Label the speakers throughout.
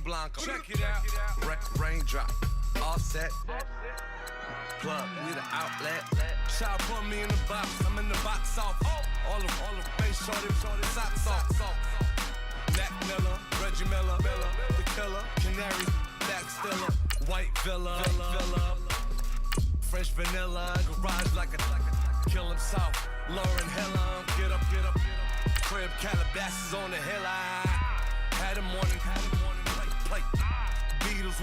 Speaker 1: Blanca. Check it out. Raindrop, offset. Plug, we the outlet. Child put me in the box, I'm in the box off. All the face shorty, socks off. Mac Miller, Reggie Miller, the killer, Canary, back stiller, white villa, French vanilla, garage like a kill him south. Lauren Hiller, get up. Crib Calabasas on the hill. I had him morning, plate. Beatles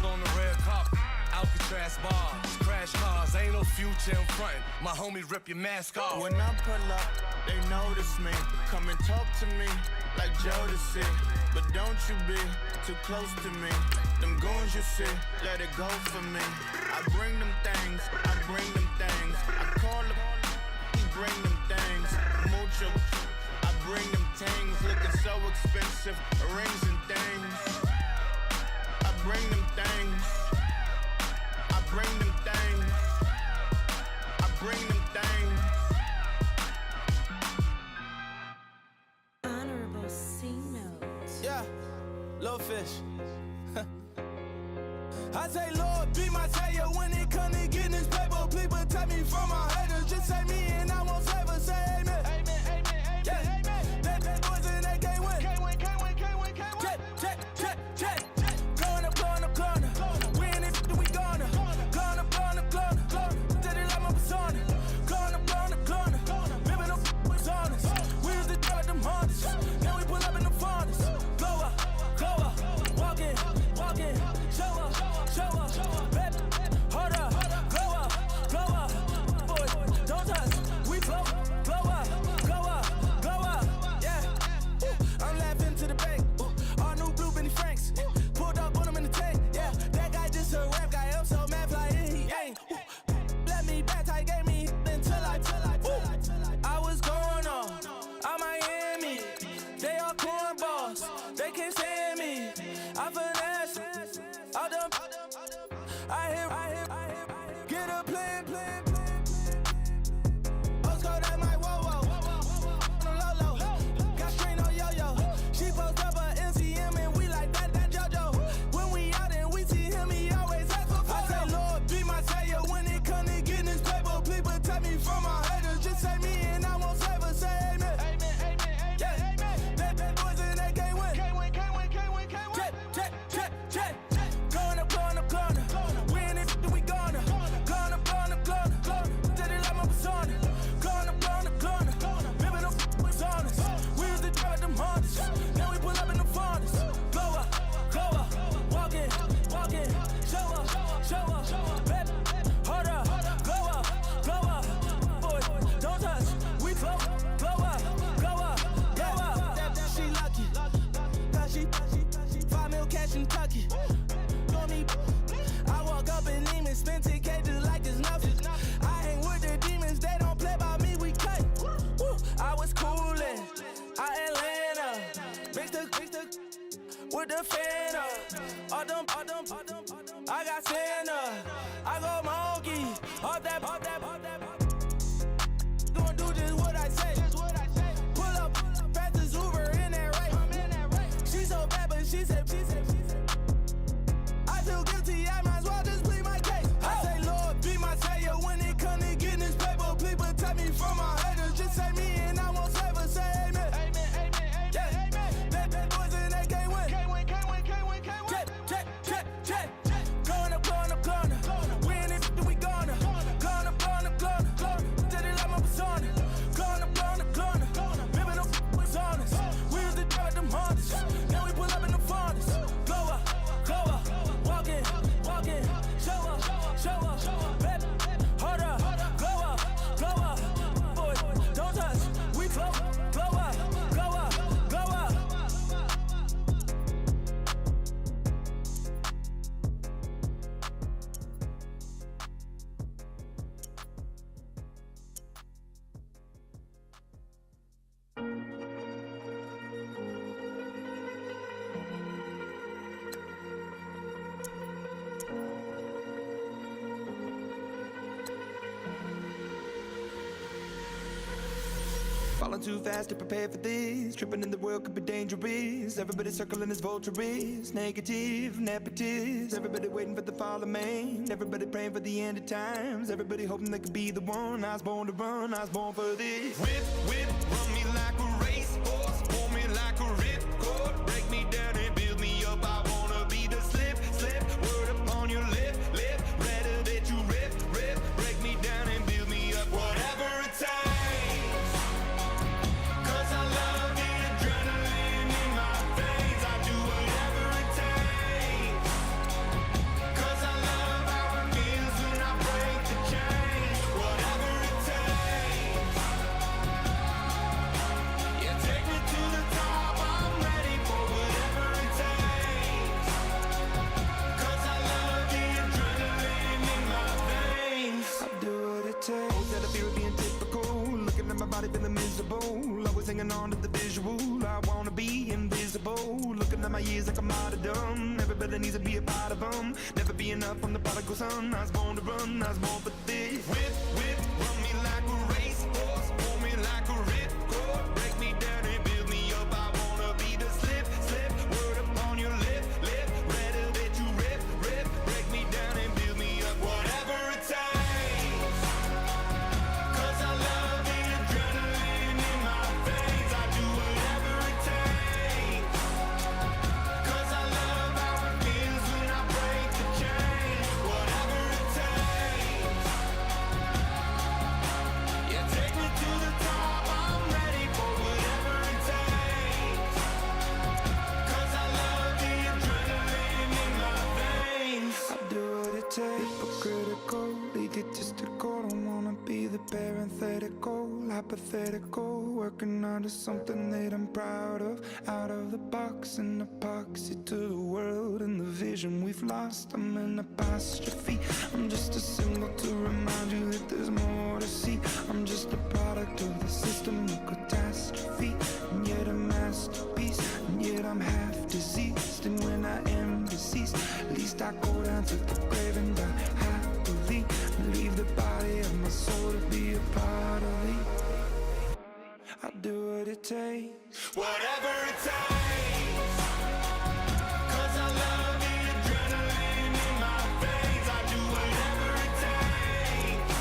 Speaker 1: on the red carpet. Alcatraz bars, crash cars, ain't no future in front. My homies rip your mask off.
Speaker 2: When I pull up, they notice me. Come and talk to me like Jodeci. But don't you be too close to me. Them goons you see, let it go for me. I bring them things. I call up, he bring them things. Mucho, I bring them things. Looking so expensive, rings and things. I bring them things. Bring them things. I bring them things.
Speaker 3: Honorable C-Note.
Speaker 4: Yeah, little fish. I say, Lord, be my savior when it come to getting this paper. Please protect me from my haters. Just say me and I won't save Say amen. Amen. Yeah. Amen. That boys and they can't win. Can't win. Check. Going up. We in it, we gonna. Gonna. Did it like my persona. Gonna. Living up was honest. We used to drive them Hondas. Now we pull up in the Fondas. Go up. Walk in. Show up. Baby, hold up. Go up. Boy, don't touch. We blow up. Yeah. I'm laughing to the bank. All new blue Benny Franks. Pulled up on him in the tank. Yeah, that guy just a rap guy. I'm so mad, fly in, he ain't. Let me back, tight, gave me until I was going on Miami. They all cornballs, they can't stand me. I finesse all them. I hear, get a plan. Postcode at my whoa. Low. Got strain on yo-yo. She post up a MCM and we like that JoJo. When we out and we see him, he always asks for photo. I say, Lord, be my savior when it come to getting this paper. Please protect me from my haters. Just say me and I won't save her. Say amen. Yeah. That boys and they can't win. Check. Going up. We in it, we gonna. Gonna. Did it like my persona. Gonna. Living up was honest. We used to drive them Hondas. Now we pull up in the Fondas. Go up. Walk in. Show up. Baby, hold up. Go up. Boy, don't touch. We blow up. She lucky. Cause she 5 mil cash in Kentucky. I walk up in Neiman, spend 10K just like it's nothing. I hang with the demons, they don't play by me, we cut. I was coolin', Atlanta, mixed with the fan all them, I got Santa, I go monkey, all that. Gonna do just what I say. Pull up, fast as Uber in that right. She so bad, but she said. I feel guilty, I might as well just plead my case. I say, Lord, be my savior when it come to getting this paper. Please protect me from my haters. Just say me and I won't save her. Say amen. Yeah. That boys and they can't win. Check. Going up. We in it, we gonna.
Speaker 5: falling too fast to prepare for this. Tripping in the world could be dangerous. Everybody circling as vultures, negative, nepotist. Everybody waiting for the fall of man. Everybody praying for the end of times. Everybody hoping they could be the one. I was born to run, I was born for this.
Speaker 1: Whip, whip, run me like a racehorse, pull me like a ripcord, break me down and build me up. I wanna be the slip, slip, word upon your lip, lip, rather that you rip, rip, break me down and build me up. Whatever it takes, 'cause I love the adrenaline in my veins. I do whatever it takes, 'cause I love how it feels when I break the chains. Whatever it takes, yeah, take me to the top. I'm ready for whatever it takes, 'cause I love the adrenaline in my veins.
Speaker 5: I do what it takes. Always had a fear of being typical. Looking at my body feeling miserable. Always hanging on to the visual. I wanna be invisible. Looking at my years like I'm out of dumb. Everybody needs to be a part of them. Never be enough from the prodigal son. I was born to run, I was born for this.
Speaker 1: Whip, whip, run me like a racehorse, pull me like a ripcord, break me down and build me up. I wanna be the slip, slip, word upon your lip, lip, rather that you rip, rip, break me down and build me up. Whatever it takes, 'cause I love the adrenaline in my veins. I do whatever it takes, 'cause I love how it feels when I break the chains. Whatever it takes, yeah, take me to the top. I'm ready for whatever it takes, 'cause I love the adrenaline in my veins.
Speaker 5: I do what it takes. Hypocritical, egotistical. Don't wanna be the parenthetical, hypothetical. Working onto something that I'm proud of. Out of the box, an epoxy to the world and the vision we've lost. I'm an apostrophe. I'm just a symbol to remind you that there's more to see. I'm just a product of the system of catastrophe, and yet a masterpiece. And yet I'm half diseased, and when I am deceased, at least I go down to the grave and die happily, and leave the body of my soul to be a part of me. I do what it takes.
Speaker 1: Whatever it takes, 'cause I love the adrenaline in my veins. I do whatever it takes,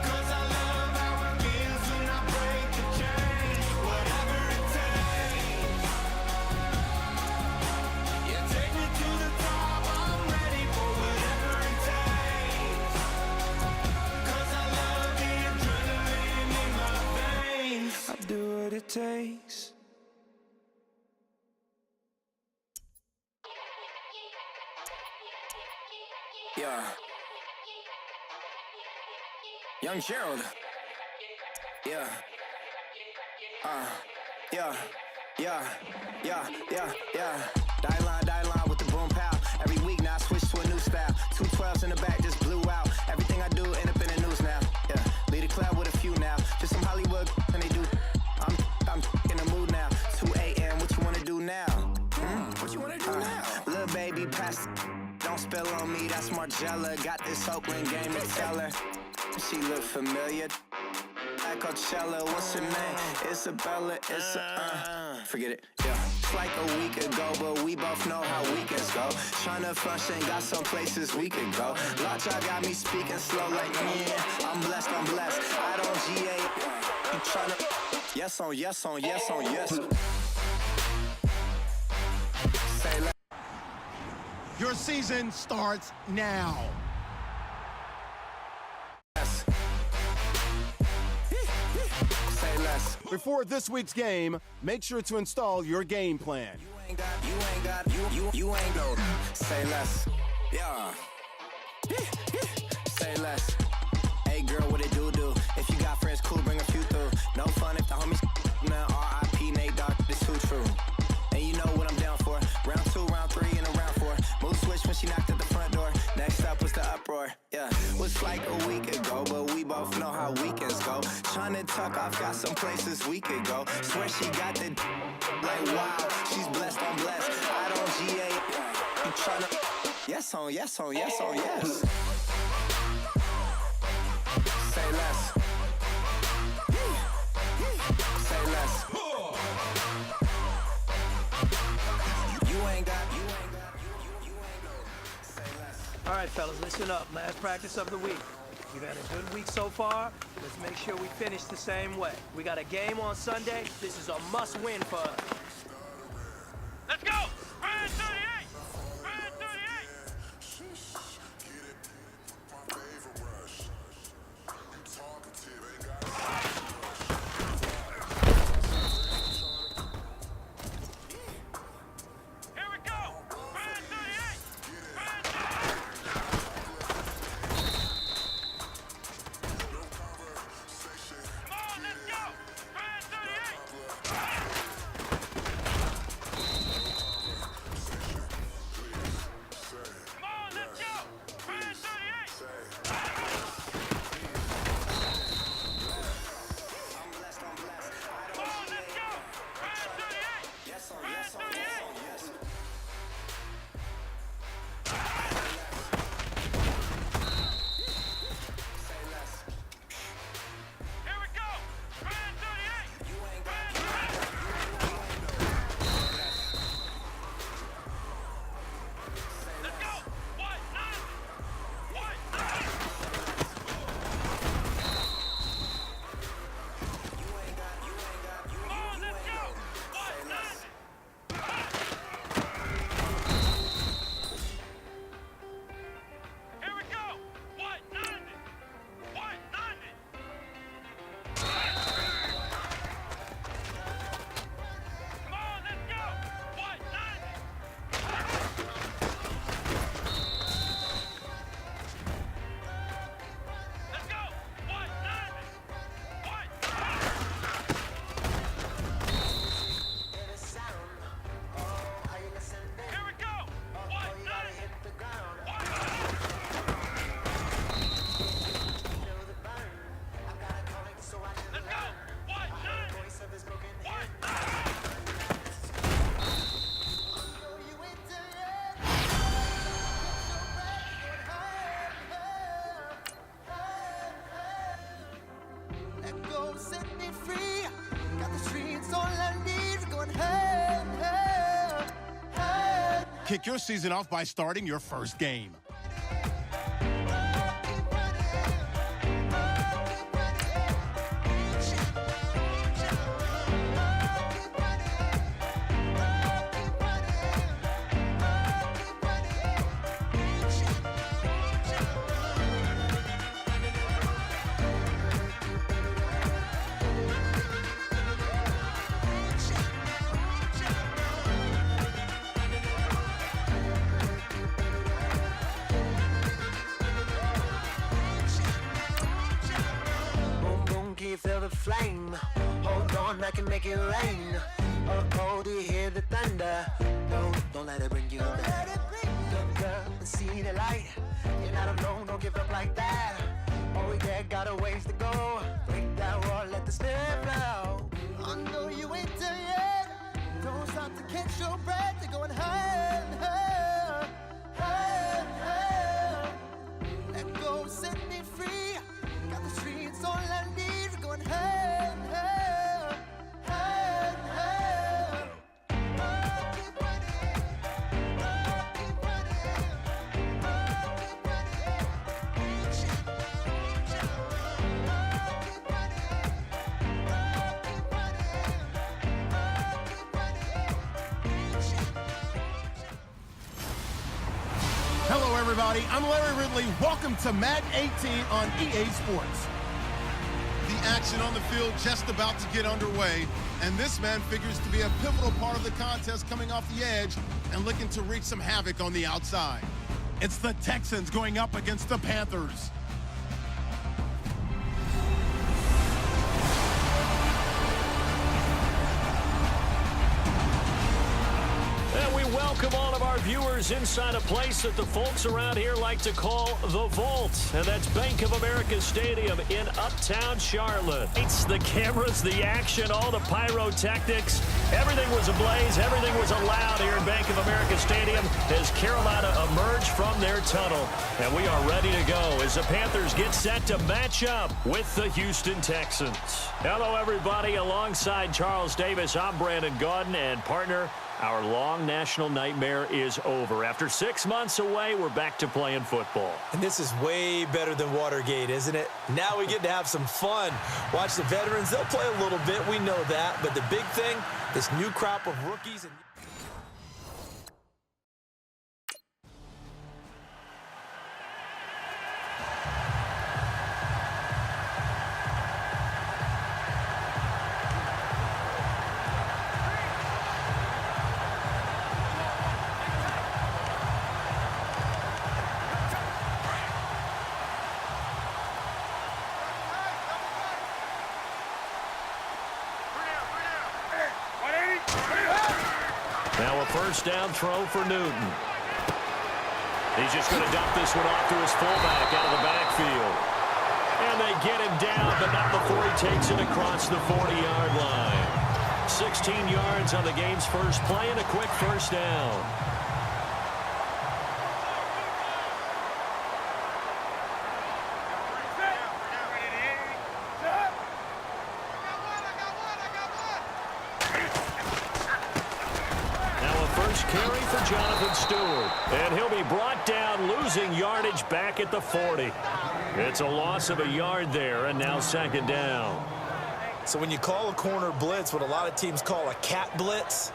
Speaker 1: 'cause I love how it feels when I break the chains. Whatever it takes, yeah, take me to the top. I'm ready for whatever it takes, 'cause I love the adrenaline in my veins.
Speaker 5: I do what it takes.
Speaker 6: Yeah. Young Gerald. Yeah. Yeah. Die line with the boom pow. Every week now I switch to a new style. 212s in the back just blew out. Everything I do end up in the news now. Yeah. Lead a club with a few now. Just some Hollywood and they do. I'm in the mood now. 2 a.m. What you wanna do now? What you wanna do now? Little baby, pass. Don't spill on me. That's Margella. Got this Oakland game to tell her. She look familiar. At Coachella, what's her name? Isabella, forget it, yeah. It's like a week ago, but we both know how weekends go. Tryna function, got some places we could go. Lot y'all got me speaking slow like, yeah, I'm blessed. I don't GA, you tryna, yes on yes. Say less.
Speaker 7: Your season starts now.
Speaker 6: Say less.
Speaker 7: Before this week's game, make sure to install your game plan.
Speaker 6: You ain't go. Say less. Yeah. Say less. Hey girl, what it do? If you got friends, cool, bring a few through. No fun if the homies man. R.I.P. Nate Dogg, this too true. And you know what I'm down for. Round 2, round 3, and a round 4. Move switch when she knocked at the front door. Next up was the uproar. Yeah, was like a week ago, but we both know how weekends go. Tryna tuck off, got some places we could go. Swear she got the like wow, she's blessed, I'm blessed. I don't GA. You tryna yes on yes. Say less.
Speaker 8: All right, fellas, listen up. Last practice of the week. We've had a good week so far. Let's make sure we finish the same way. We got a game on Sunday. This is a must-win for us.
Speaker 9: Let's go! Ryan 38! Ryan 38! Here we go! Ryan 38! Ryan 38! Come on, let's go! Ryan 38! Come on, let's go! Ryan 38! Come on, let's go! Ryan 38! Ryan 38! Here we go! Ryan 38! Ryan 38! Let's go! What? Nine! What? Nine! Come on, let's go! What? Nine! Here we go! What? 90! What? 90! Come on, let's go! What? 90! Let's go! What? 90! What? Here we go! What? 90! What? Let's go! What? 90! What?
Speaker 4: Let go, set me free. Got the streets all I need. Going hey, hey, hey.
Speaker 7: Kick your season off by starting your first game.
Speaker 4: Boom, boom, can you feel the flame? Hold on, I can make it rain. Oh, do you hear the thunder? No, don't let it bring you down. Look up and see the light. You're not alone, don't give up like that. Oh yeah, got a ways to go. Break that wall, let the spirit flow. I know you ain't there yet. Don't stop to catch your breath. You're going higher, higher, higher, higher. Let go, set me free. Got the streets all I need. We're going higher, higher, higher, higher. Keep running, keep
Speaker 7: Hello, everybody. I'm Larry Ridley. Welcome to Madden 18 on EA Sports. The action on the field just about to get underway, and this man figures to be a pivotal part of the contest, coming off the edge and looking to wreak some havoc on the outside. It's the Texans going up against the Panthers.
Speaker 10: And we welcome all of our viewers inside a place that the folks around here like to call the Vault. And that's Bank of America Stadium in Uptown Charlotte. It's the cameras, the action, all the pyrotechnics. Everything was ablaze. Everything was allowed here in Bank of America Stadium as Carolina emerged from their tunnel. And we are ready to go as the Panthers get set to match up with the Houston Texans. Hello, everybody. Alongside Charles Davis, I'm Brandon Gaudin, and partner, Our long national nightmare is over. After 6 months away, we're back to playing football.
Speaker 11: And this is way better than Watergate, isn't it? Now we get to have some fun. Watch the veterans. They'll play a little bit. We know that. But the big thing, this new crop of rookies and
Speaker 10: now a first down throw for Newton. He's just going to dump this one off to his fullback out of the backfield. And they get him down, but not before he takes it across the 40-yard line. 16 yards on the game's first play and a quick first down. Carry for Jonathan Stewart. And he'll be brought down, losing yardage back at the 40. It's a loss of a yard there, and now second down.
Speaker 11: So when you call a corner blitz, what a lot of teams call a cat blitz,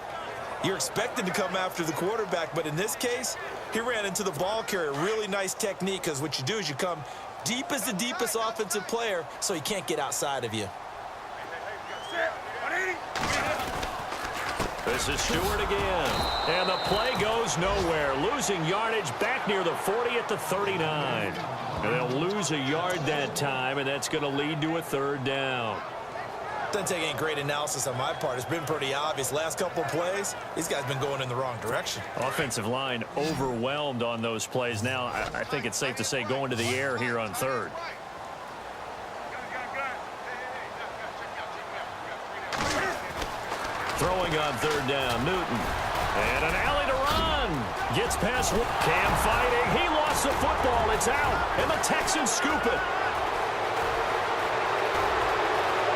Speaker 11: you're expected to come after the quarterback. But in this case, he ran into the ball carrier. Really nice technique, because what you do is you come deep as the deepest offensive player so he can't get outside of you.
Speaker 10: This is Stewart again. And the play goes nowhere. Losing yardage back near the 40 at the 39. And they'll lose a yard that time, and that's going to lead to a third down.
Speaker 11: Doesn't take any great analysis on my part. It's been pretty obvious. Last couple of plays, these guys been going in the wrong direction.
Speaker 10: Offensive line overwhelmed on those plays. Now, I think it's safe to say going to the air here on third. Throwing on third down, Newton. And an alley to run. Gets past Cam fighting. He lost the football. It's out. And the Texans scoop it.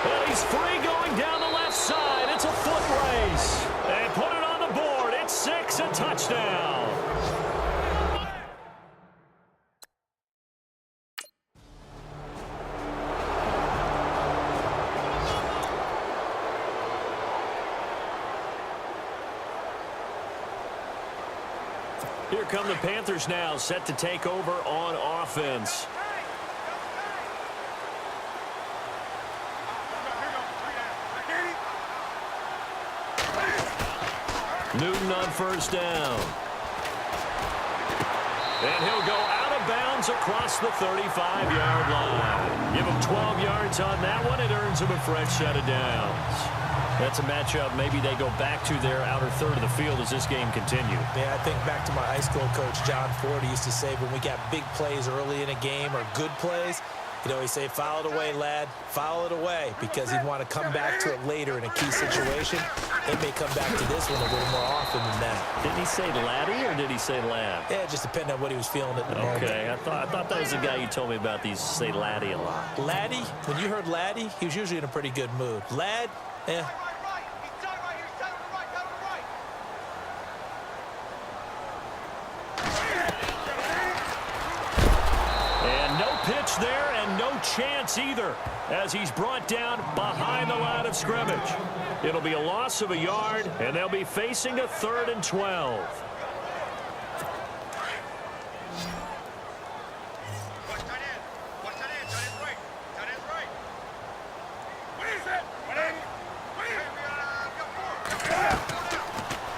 Speaker 10: And he's free going down the left side. It's a foot race. They put it on the board. It's 6, a touchdown. Here come the Panthers now, set to take over on offense. Newton on first down. And he'll go out of bounds across the 35-yard line. Give him 12 yards on that one. It earns him a fresh set of downs. That's a matchup maybe they go back to their outer third of the field as this game continues.
Speaker 11: Yeah, I think back to my high school coach, John Ford. He used to say when we got big plays early in a game or good plays, you know, he'd say, foul it away, lad, foul it away, because he'd want to come back to it later in a key situation. They may come back to this one a little more often than that.
Speaker 10: Didn't he say laddie or did he say lad?
Speaker 11: Yeah, it just depended on what he was feeling at the moment.
Speaker 10: Okay, I thought that was the guy you told me about. These say laddie a lot.
Speaker 11: Laddie, when you heard laddie, he was usually in a pretty good mood. Lad, eh.
Speaker 10: Pitch there and no chance either as he's brought down behind the line of scrimmage. It'll be a loss of a yard, and they'll be facing a 3rd and 12.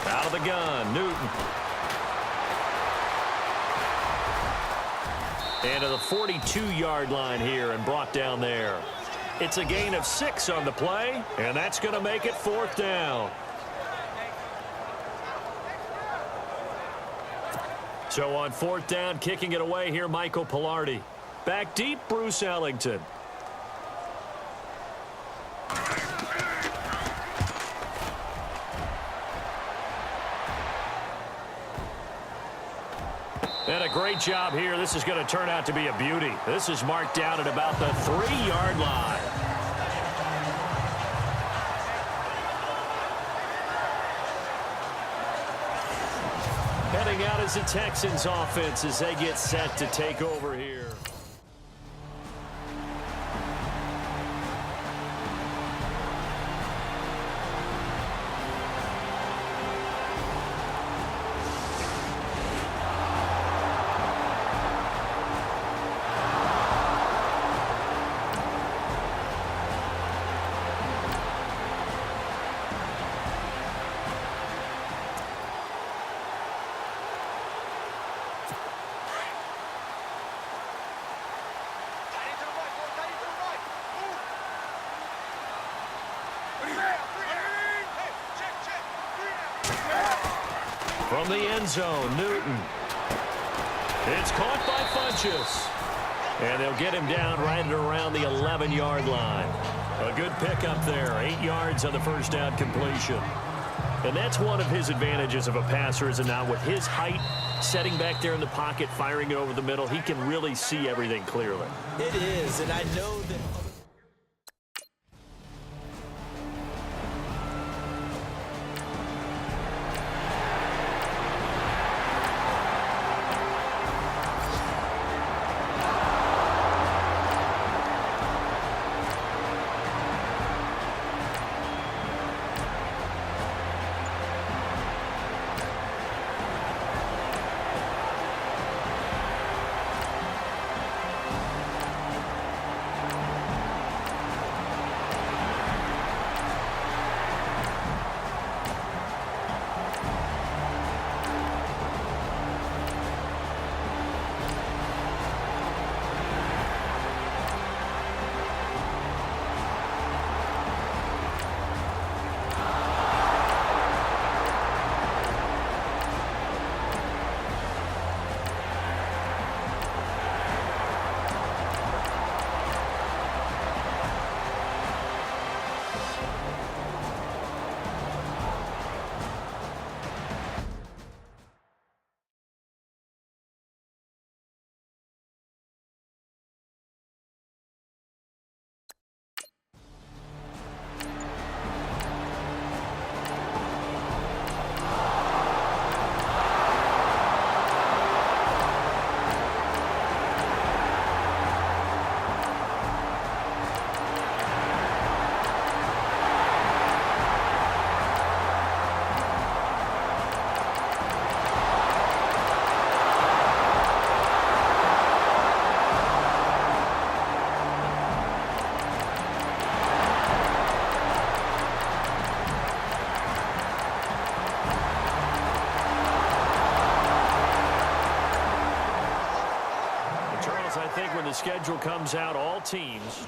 Speaker 10: Out of the gun, Newton. And to the 42-yard line here and brought down there. It's a gain of 6 on the play, and that's going to make it 4th down. So on 4th down, kicking it away here, Michael Pilardi. Back deep, Bruce Ellington. And a great job here. This is going to turn out to be a beauty. This is marked down at about the 3-yard line. coming out as the Texans offense as they get set to take over here. From the end zone, Newton. It's caught by Funchess. And they'll get him down right at around the 11-yard line. A good pickup there, 8 yards on the first down completion. And that's one of his advantages of a passer, is it not? With his height, setting back there in the pocket, firing it over the middle, he can really see everything clearly.
Speaker 11: It is, and I know that...
Speaker 10: The schedule comes out, all teams.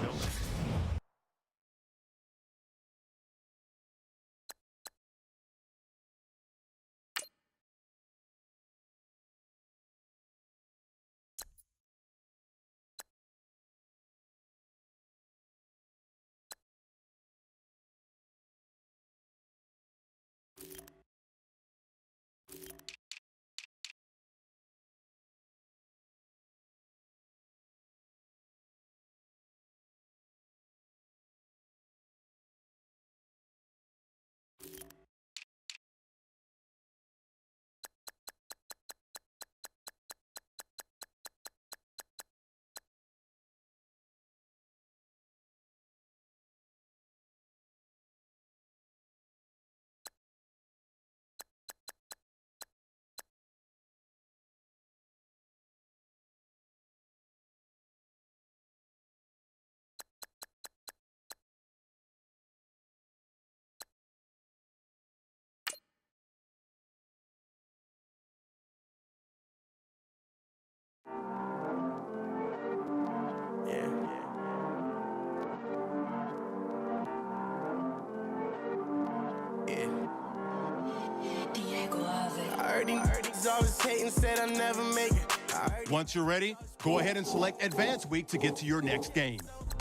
Speaker 2: Always hating, said I'll never make it.
Speaker 7: Once you're ready, go ahead and select Advance Week to get to your next game.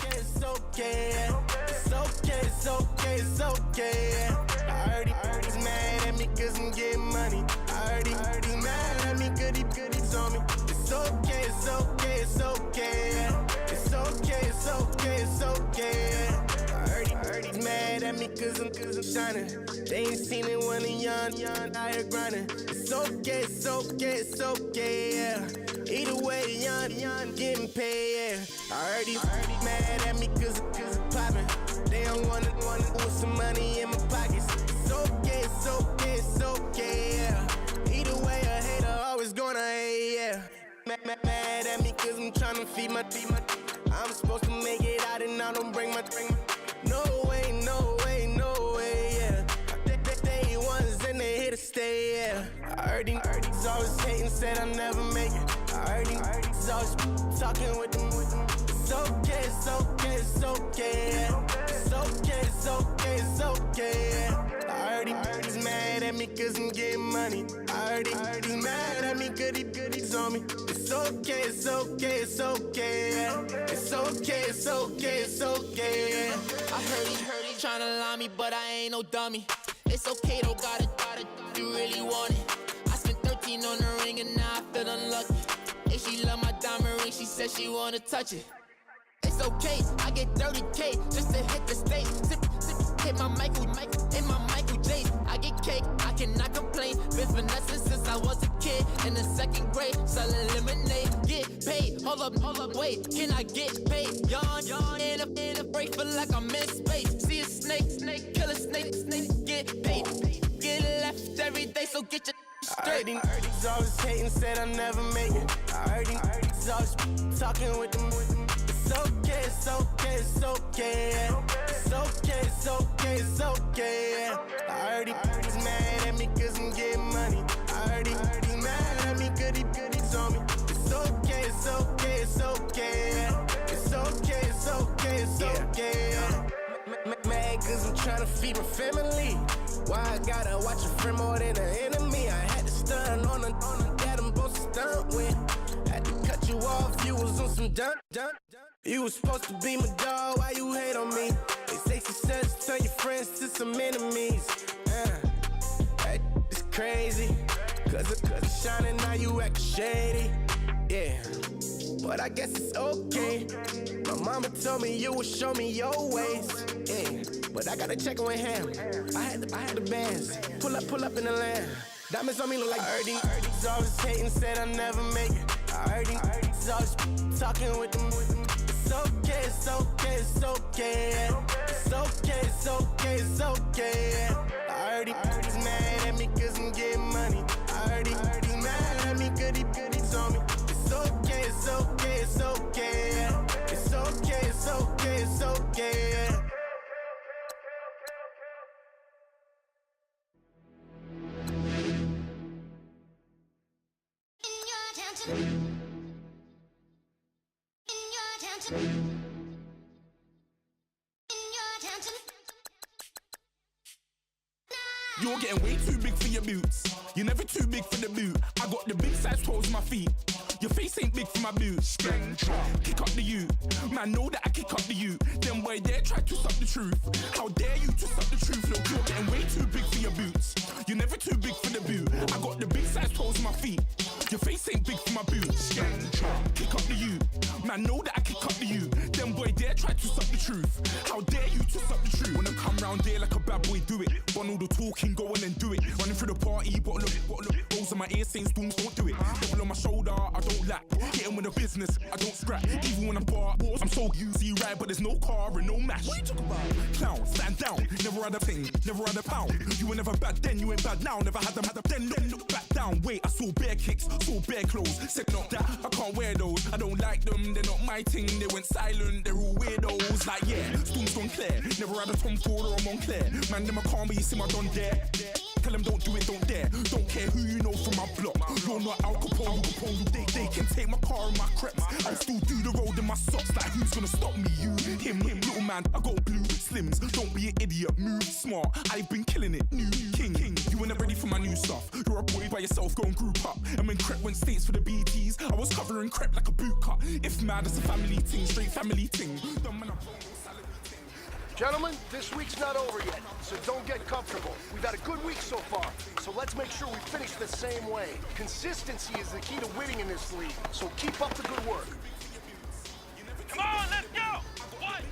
Speaker 2: It's okay, it's okay, it's okay, it's okay. I already he's mad at me cause I'm getting money. I already he's mad at me cause he's on me. It's okay, it's okay, it's okay. It's okay, it's okay, it's okay. I already he's mad at me cause I'm shining. They ain't seen it when I'm young, out here grinding. It's
Speaker 4: it's okay, yeah. Either way, young, getting paid, yeah. I heard these mad at me cause I'm poppin'. They don't wanna put some money in my pockets. It's okay, yeah. Either way, a hater always gonna hate, yeah. Mad at me cause I'm tryna feed my I'm supposed to make it out and I don't bring my No way, yeah. They ones and they here to stay, yeah. I heard these always hating, said I'll never make it. I heard these always talking with them. It's okay, yeah. It's okay, yeah. I heard he's mad at me cause I'm getting money. I heard he's mad at me cause he's on me. It's okay, yeah. It's okay, yeah. I heard he tryna lie me, but I ain't no dummy. It's okay, though, gotta, you really want it. I spent 13 on the ring and now I feel unlucky. And she love my diamond ring, she said she wanna touch it. It's okay, I get 30K just to hit the stage. Sip, hit my Michael, in my Michael J. I get cake, I cannot complain. Been finessing since I was a kid. In the 2nd grade, selling lemonade. Get paid, hold up, wait, can I get paid? Yawn, in a break, feel like I'm in space. See a snake, kill a snake, get paid. Get left every day, so get your straight. I heard he's always hating, said I'll never make it. I heard he's always talking with them. It's okay, yeah. It's okay, yeah. I heard he's mad at me cause I'm getting money. I heard he's mad at me cause he's on me. It's okay, yeah. It's okay, yeah. Mad cause I'm tryna feed my family. Why I gotta watch a friend more than an enemy? I had to stun on the dad I'm supposed to stunt with. Had to cut you off, you was on some dun. You was supposed to be my dog, why you hate on me? They say success turn your friends to some enemies. That is crazy. Cause it's shining, now you actin' shady. Yeah, but I guess it's okay. My mama told me you would show me your ways. Yeah, but I gotta check with him. I had the bands. Pull up in the land. Diamonds on me look like I heard he's always hating, said I'll never make it. I heard he's always talking with them. It's okay, yeah. It's okay, yeah. I heard he's mad at me cause I'm getting money. I heard he's mad at me cause he's on me. It's okay, yeah. It's okay, yeah.
Speaker 12: You're getting way too big for your boots. You're never too big for the boot. I got the big size toes on my feet. Your face ain't big for my boots. Kick up the you. Man, know that I kick up the you. Them boy there try to suck the truth. How dare you to suck the truth? Look, you're getting way too big for your boots. You're never too big for the boot. I got the big size toes on my feet. Your face ain't big for my boots. Kick up the you. Man, know that I kick up the you. Them boy there try to suck the truth. How dare you to suck the truth? Wanna come round there like a bad boy, do it. Want all the talking, go on and do it. Running through the party, bottle up. Rolls on my ear saying storms, don't do it. Double on my shoulder, I don't lack. Hitting with the business, I don't scrap. Even when I'm bar, I'm so easy ride, but there's no car and no match. What you talking about? Clown, stand down. Never had a thing, never had a pound. You were never bad then, you ain't bad now. Never had them, then look back down. Wait, I saw bare kicks, saw bare clothes. Said not that, I can't wear those. I don't like them, they're not my thing. They went silent, they're all weirdos. Like yeah, storm's gone clear. Never had a Tom Ford or a Montclair. Man, them I can't be, you see my done there. Tell them don't do it, don't dare. Don't care who you know from my block. You're not Al Capone, they can take my car and my creps. I'll still do the road in my socks. Like who's gonna stop me? You, him, little man. I got blue slims. Don't be an idiot, move smart. I've been killing it, new king. You were never ready for my new stuff. You're a boy by yourself, go and group up. And when Crep went states for the BTs, I was covering Crep like a boot cut. If mad, it's a family ting, straight family ting.
Speaker 13: Gentlemen, this week's not over yet, so don't get comfortable. We've had a good week so far, so let's make sure we finish the same way. Consistency is the key to winning in this league, so keep up the good work.
Speaker 9: Come on, let's go! What?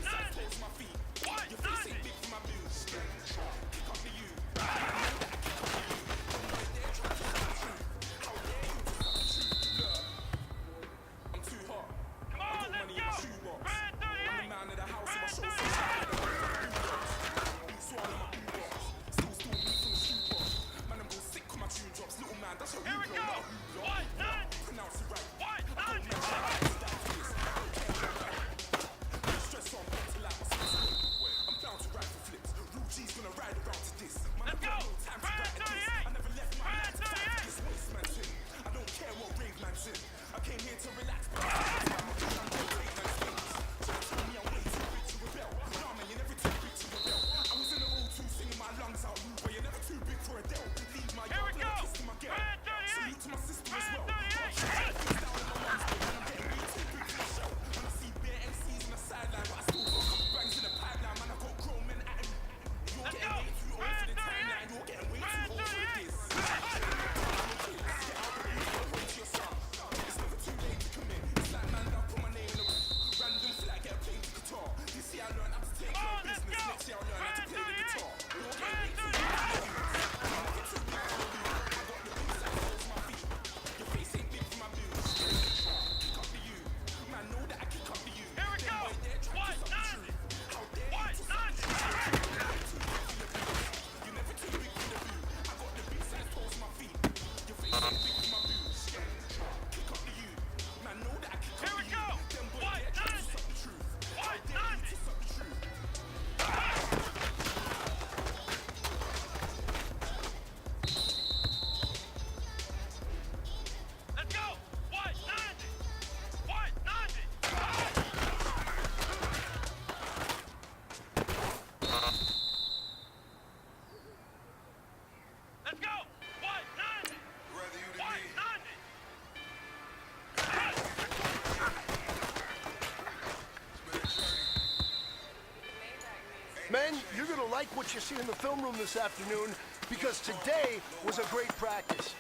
Speaker 13: Men, you're going to like what you see in the film room this afternoon because today was a great practice.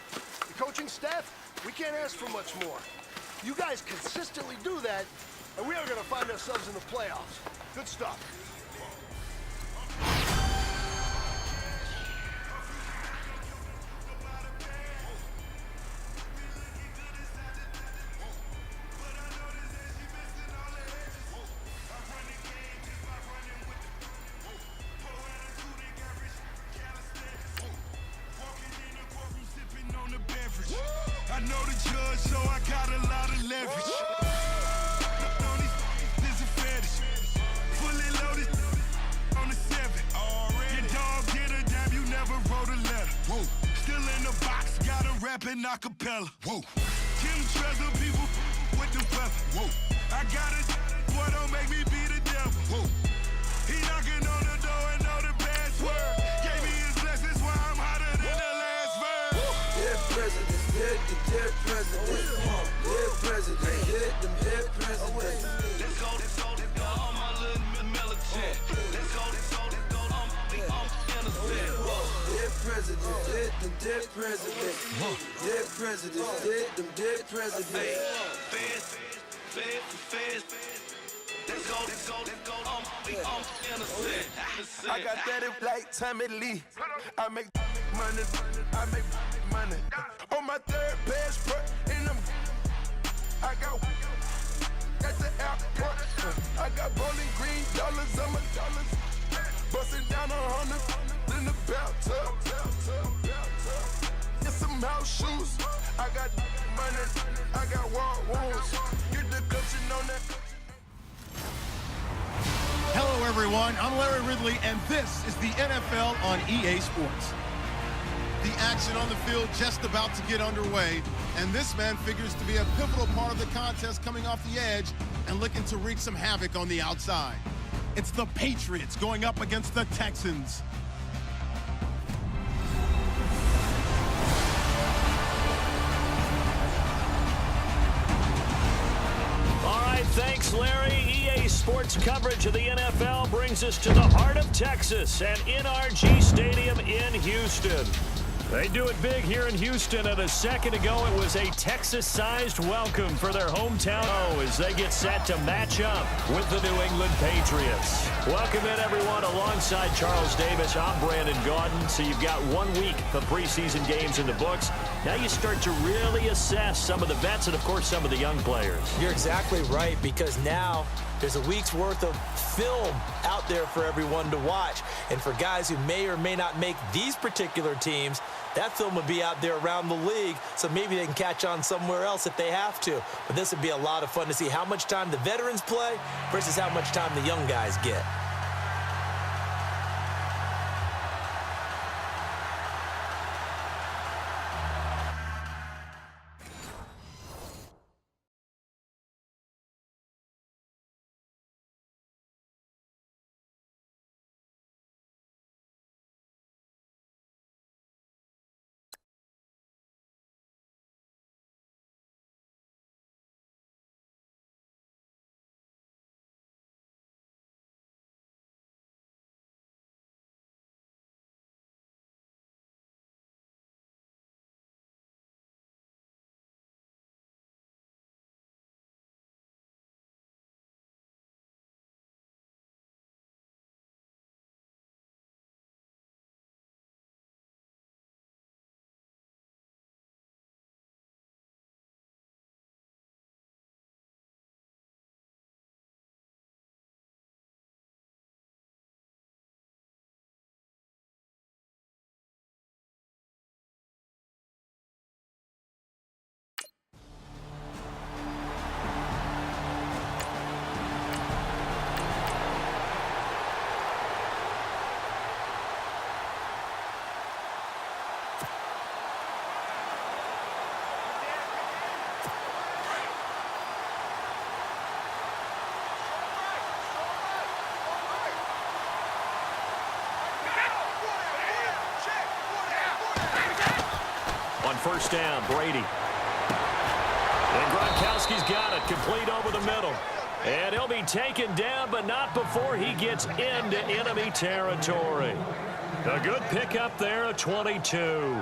Speaker 13: The coaching staff, we can't ask for much more. You guys consistently do that, and we are going to find ourselves in the playoffs. Good stuff.
Speaker 14: I know the judge, so I got a lot of leverage. This is a fetish. Fully loaded on the 7. Your dog get a dime, you never wrote a letter. Whoa. Still in the box, got him rapping acapella. Whoa. Kim Trezor, people with the weapon. Whoa. I got it, boy, don't make me be the devil. Whoa. He knocking on the door and know the password. Gave me his blessings while I'm hotter than the last verse.
Speaker 15: Dead presidents, dead presidents. Dead presidents, dead presidents.
Speaker 9: Let's go, all my little militant. Let's go, I'm innocent.
Speaker 15: Dead presidents, dead presidents. Dead presidents, dead presidents.
Speaker 9: Feds. Let's go, I'm innocent.
Speaker 14: I got that if like Tommy Lee. I make money. On my third passport, and I got at the airport. I got bowling green dollars on my dollars. Busting down 100 in the bathtub. Get some house shoes. I got money. I got war wounds. Get the coaching on that.
Speaker 7: Hello, everyone. I'm Larry Ridley, and this is the NFL on EA Sports. The action on the field just about to get underway, and this man figures to be a pivotal part of the contest coming off the edge and looking to wreak some havoc on the outside. It's the Patriots going up against the Texans.
Speaker 10: Thanks, Larry. EA Sports coverage of the NFL brings us to the heart of Texas and NRG Stadium in Houston. They do it big here in Houston, and a second ago it was a Texas-sized welcome for their hometown as they get set to match up with the New England Patriots. Welcome in, everyone. Alongside Charles Davis, I'm Brandon Gaudin. So you've got 1 week of preseason games in the books. Now you start to really assess some of the vets and, of course, some of the young players.
Speaker 11: You're exactly right, because now there's a week's worth of film out there for everyone to watch. And for guys who may or may not make these particular teams, that film would be out there around the league, so maybe they can catch on somewhere else if they have to. But this would be a lot of fun to see how much time the veterans play versus how much time the young guys get.
Speaker 10: On first down, Brady. And Gronkowski's got it, complete over the middle. And he'll be taken down, but not before he gets into enemy territory. A good pickup there, a 22.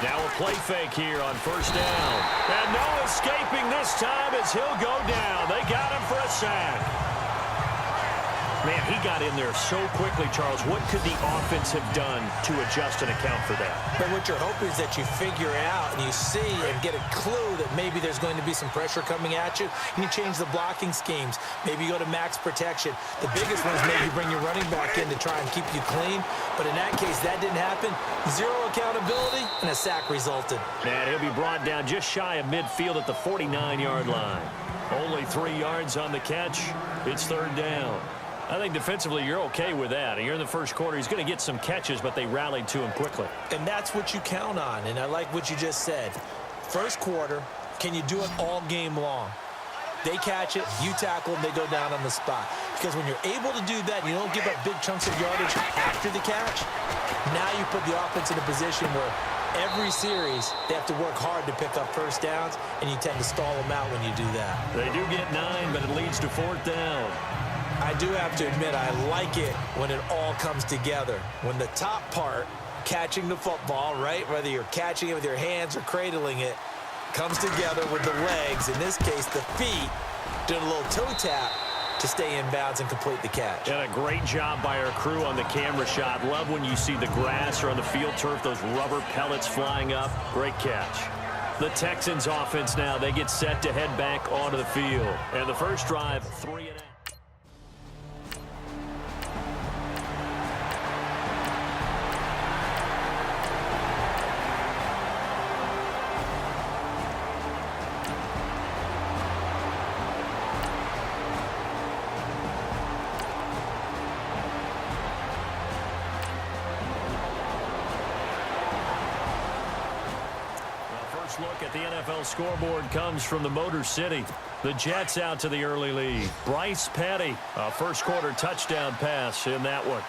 Speaker 10: Now a play fake here on first down. And no escaping this time as he'll go down. They got him for a sack. Man, he got in there so quickly, Charles. What could the offense have done to adjust and account for that?
Speaker 11: But what you're hoping is that you figure out and you see and get a clue that maybe there's going to be some pressure coming at you, and you change the blocking schemes. Maybe you go to max protection. The biggest one is maybe bring your running back in to try and keep you clean. But in that case, that didn't happen. Zero accountability, and a sack resulted.
Speaker 10: And he'll be brought down just shy of midfield at the 49-yard line. Only 3 yards on the catch. It's third down. I think defensively you're okay with that. Here in the first quarter, he's going to get some catches, but they rallied to him quickly.
Speaker 11: And that's what you count on, and I like what you just said. First quarter, can you do it all game long? They catch it, you tackle them, they go down on the spot. Because when you're able to do that, you don't give up big chunks of yardage after the catch, now you put the offense in a position where every series they have to work hard to pick up first downs, and you tend to stall them out when you do that.
Speaker 10: They do get 9, but it leads to fourth down.
Speaker 11: I do have to admit, I like it when it all comes together. When the top part, catching the football, right, whether you're catching it with your hands or cradling it, comes together with the legs, in this case the feet, doing a little toe tap to stay in bounds and complete the catch.
Speaker 10: And a great job by our crew on the camera shot. Love when you see the grass or on the field turf, those rubber pellets flying up. Great catch. The Texans offense now, they get set to head back onto the field. And the first drive, 3 and out. Look at the NFL scoreboard comes from the Motor City. The Jets out to the early lead. Bryce Petty, a first quarter touchdown pass in that one.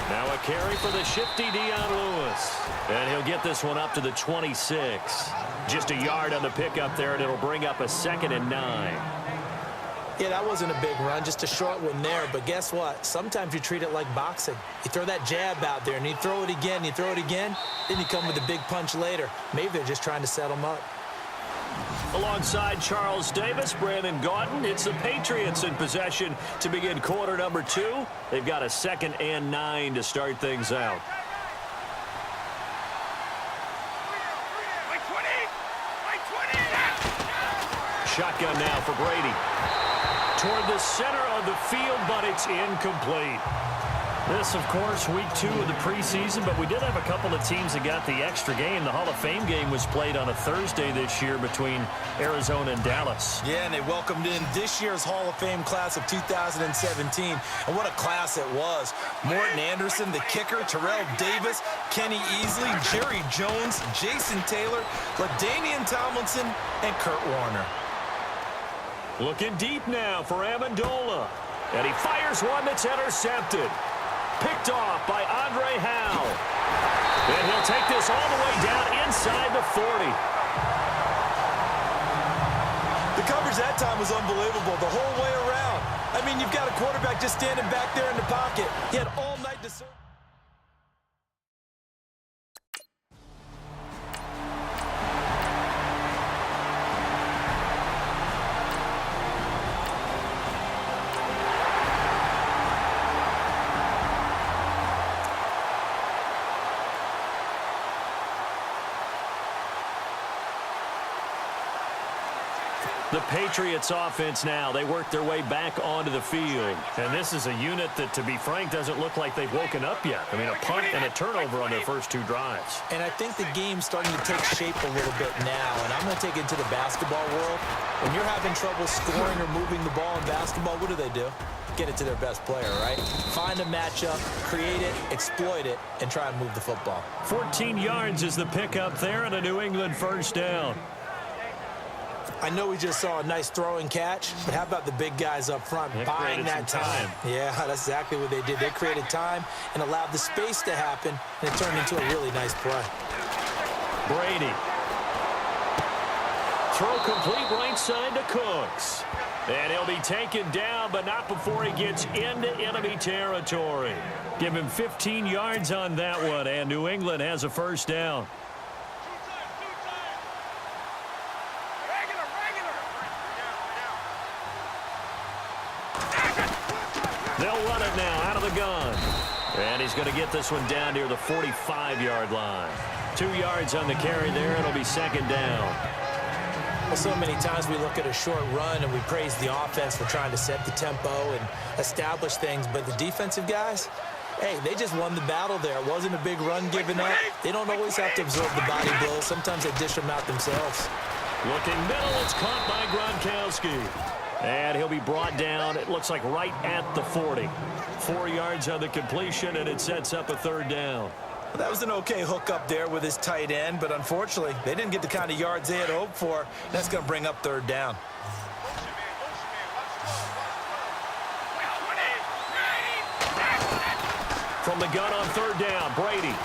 Speaker 10: Now a carry for the shifty Dion Lewis. And he'll get this one up to the 26. Just a yard on the pickup there, and it'll bring up a 2nd and 9.
Speaker 11: Yeah, that wasn't a big run, just a short one there. But guess what? Sometimes you treat it like boxing. You throw that jab out there, and you throw it again, then you come with a big punch later. Maybe they're just trying to set them up.
Speaker 10: Alongside Charles Davis, Brandon Gaudin, it's the Patriots in possession to begin quarter number 2. They've got a 2nd and 9 to start things out. Shotgun now for Brady. Toward the center of the field, but it's incomplete. This, of course, week 2 of the preseason, but we did have a couple of teams that got the extra game. The Hall of Fame game was played on a Thursday this year between Arizona and Dallas.
Speaker 11: Yeah, and they welcomed in this year's Hall of Fame class of 2017. And what a class it was. Morton Anderson, the kicker, Terrell Davis, Kenny Easley, Jerry Jones, Jason Taylor, LaDainian Tomlinson, and Kurt Warner.
Speaker 10: Looking deep now for Amendola. And he fires one that's intercepted. Picked off by Andre Howe. And he'll take this all the way down inside the 40.
Speaker 11: The coverage that time was unbelievable the whole way around. I mean, you've got a quarterback just standing back there in the pocket. He had all night to serve.
Speaker 10: The Patriots offense now, they work their way back onto the field. And this is a unit that, to be frank, doesn't look like they've woken up yet. I mean, a punt and a turnover on their first 2 drives.
Speaker 11: And I think the game's starting to take shape a little bit now. And I'm going to take it to the basketball world. When you're having trouble scoring or moving the ball in basketball, what do? Get it to their best player, right? Find a matchup, create it, exploit it, and try and move the football.
Speaker 10: 14 yards is the pickup there and a New England first down.
Speaker 11: I know we just saw a nice throwing catch, but how about the big guys up front buying that time? Yeah, that's exactly what they did. They created time and allowed the space to happen, and it turned into a really nice play.
Speaker 10: Brady. Throw complete right side to Cooks. And he'll be taken down, but not before he gets into enemy territory. Give him 15 yards on that one, and New England has a first down. They'll run it now out of the gun. And he's going to get this one down near the 45-yard line. 2 yards on the carry there. It'll be 2nd down.
Speaker 11: Well, so many times we look at a short run and we praise the offense for trying to set the tempo and establish things. But the defensive guys, hey, they just won the battle there. It wasn't a big run given up. They don't always have to absorb the body blows. Sometimes they dish them out themselves.
Speaker 10: Looking middle, it's caught by Gronkowski. And he'll be brought down, it looks like right at the 40. 4 yards on the completion, and it sets up a 3rd down.
Speaker 11: Well, that was an okay hook up there with his tight end, but unfortunately, they didn't get the kind of yards they had hoped for. That's going to bring up 3rd down.
Speaker 10: From the gun on 3rd down, Brady.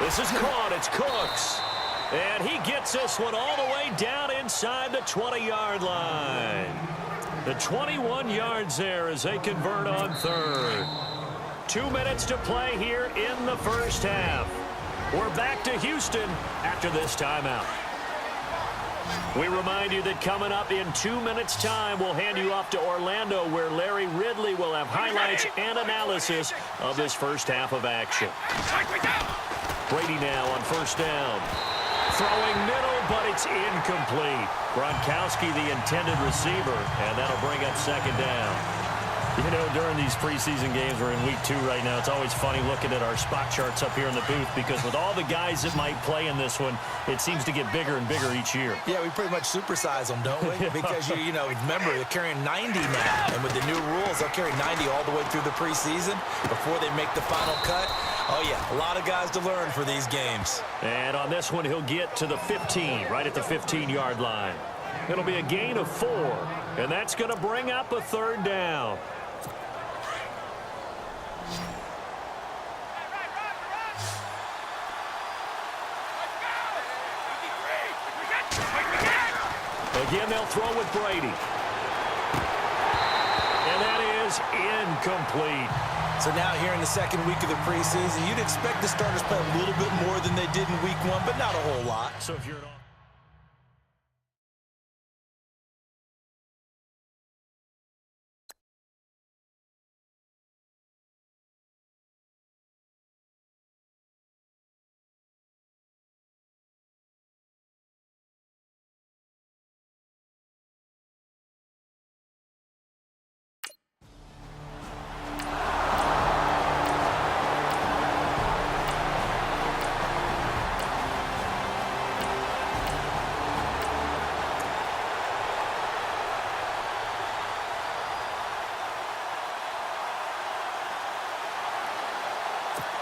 Speaker 10: This is caught, it's Cooks. And he gets this one all the way down inside the 20-yard line. The 21 yards there as they convert on 3rd. 2 minutes to play here in the first half. We're back to Houston after this timeout. We remind you that coming up in 2 minutes' time, we'll hand you off to Orlando, where Larry Ridley will have highlights and analysis of this first half of action. Brady now on 1st down. Throwing middle, but it's incomplete. Gronkowski, the intended receiver, and that'll bring up 2nd down. You know, during these preseason games, we're in week 2 right now, it's always funny looking at our spot charts up here in the booth, because with all the guys that might play in this one, it seems to get bigger and bigger each year.
Speaker 11: Yeah, we pretty much supersize them, don't we? Because, you know, remember, they're carrying 90 now, and with the new rules, they'll carry 90 all the way through the preseason before they make the final cut. Oh, yeah, a lot of guys to learn for these games.
Speaker 10: And on this one, he'll get to the 15, right at the 15-yard line. It'll be a gain of 4, and that's going to bring up a 3rd down. Again, they'll throw with Brady. And that is incomplete.
Speaker 11: So now here in the 2nd week of the preseason, you'd expect the starters play a little bit more than they did in week 1, but not a whole lot.
Speaker 10: So if you're an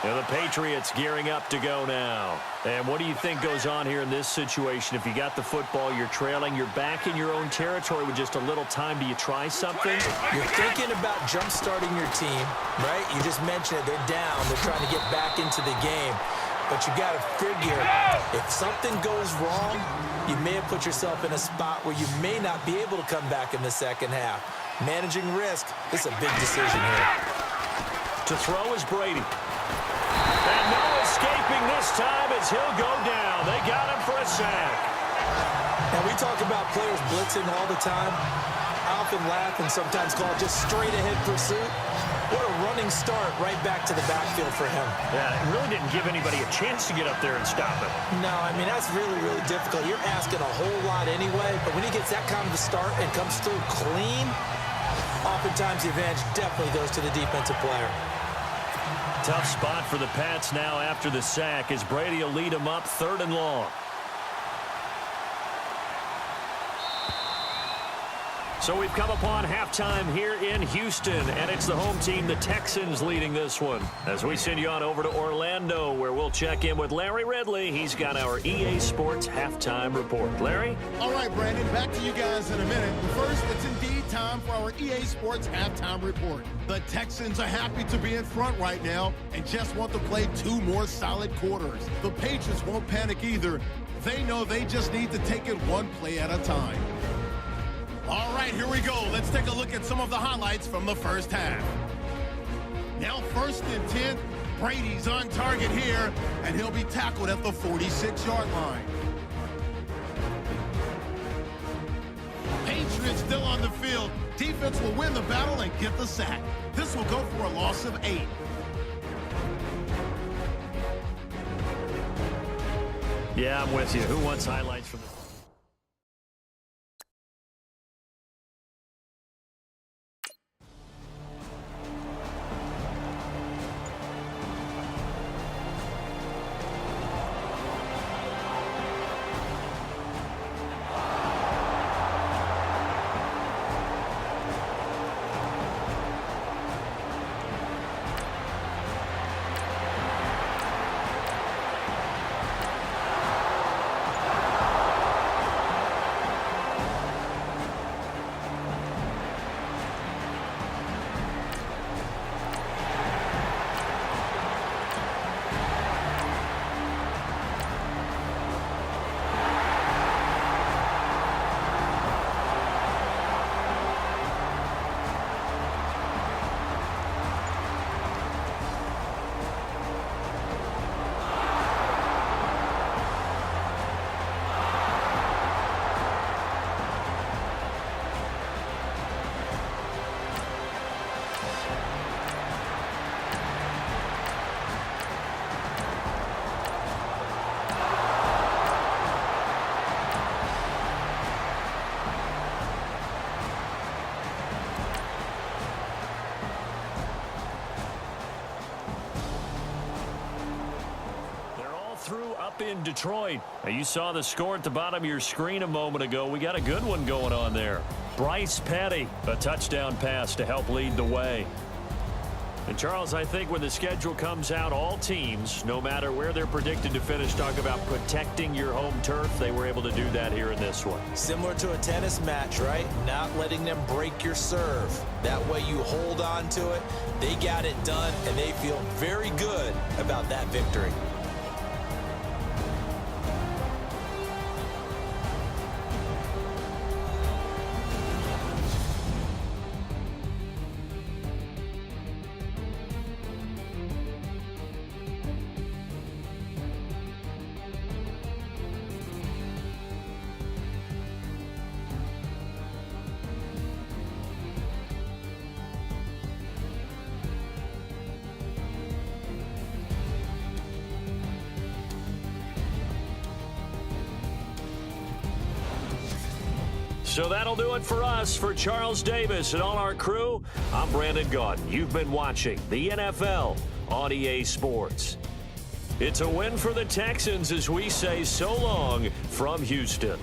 Speaker 10: Now the Patriots gearing up to go now. And what do you think goes on here in this situation? If you got the football, you're trailing, you're back in your own territory with just a little time. Do you try something?
Speaker 11: You're thinking about jump-starting your team, right? You just mentioned it. They're down. They're trying to get back into the game. But you got to figure, if something goes wrong, you may have put yourself in a spot where you may not be able to come back in the second half. Managing risk, this is a big decision here.
Speaker 10: To throw is Brady. And no escaping this time as he'll go down. They got him for a sack.
Speaker 11: And we talk about players blitzing all the time. I often laugh and sometimes call it just straight-ahead pursuit. What a running start right back to the backfield for him.
Speaker 10: Yeah, it really didn't give anybody a chance to get up there and stop it.
Speaker 11: No, I mean, that's really, really difficult. You're asking a whole lot anyway, but when he gets that kind of a start and comes through clean, oftentimes the advantage definitely goes to the defensive player.
Speaker 10: Tough spot for the Pats now after the sack as Brady will lead them up 3rd and long. So we've come upon halftime here in Houston, and it's the home team, the Texans, leading this one. As we send you on over to Orlando, where we'll check in with Larry Ridley. He's got our EA Sports halftime report. Larry?
Speaker 7: All right, Brandon, back to you guys in a minute. But first, it's indeed time for our EA Sports halftime report. The Texans are happy to be in front right now and just want to play 2 more solid quarters. The Patriots won't panic either. They know they just need to take it 1 play at a time. All right, here we go. Let's take a look at some of the highlights from the first half. Now 1st and 10. Brady's on target here, and he'll be tackled at the 46-yard line. Patriots still on the field. Defense will win the battle and get the sack. This will go for a loss of 8.
Speaker 10: Yeah, I'm with you. Who wants highlights from the... In Detroit. Now, you saw the score at the bottom of your screen a moment ago. We got a good one going on there. Bryce Petty, a touchdown pass to help lead the way. And Charles, I think when the schedule comes out, all teams, no matter where they're predicted to finish, talk about protecting your home turf. They were able to do that here in this one.
Speaker 11: Similar to a tennis match, right? Not letting them break your serve. That way you hold on to it. They got it done, and they feel very good about that victory.
Speaker 10: So that'll do it for us. For Charles Davis and all our crew, I'm Brandon Gaudin. You've been watching the NFL on EA Sports. It's a win for the Texans as we say so long from Houston.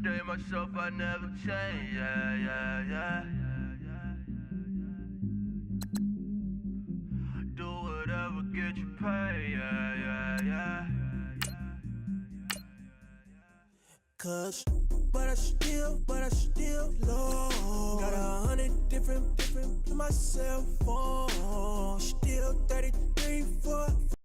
Speaker 9: Stay myself, I never change, yeah. Do whatever, get you paid, yeah.
Speaker 4: Cause, but I still low. Got 100 different in my cell phone. Still 33 for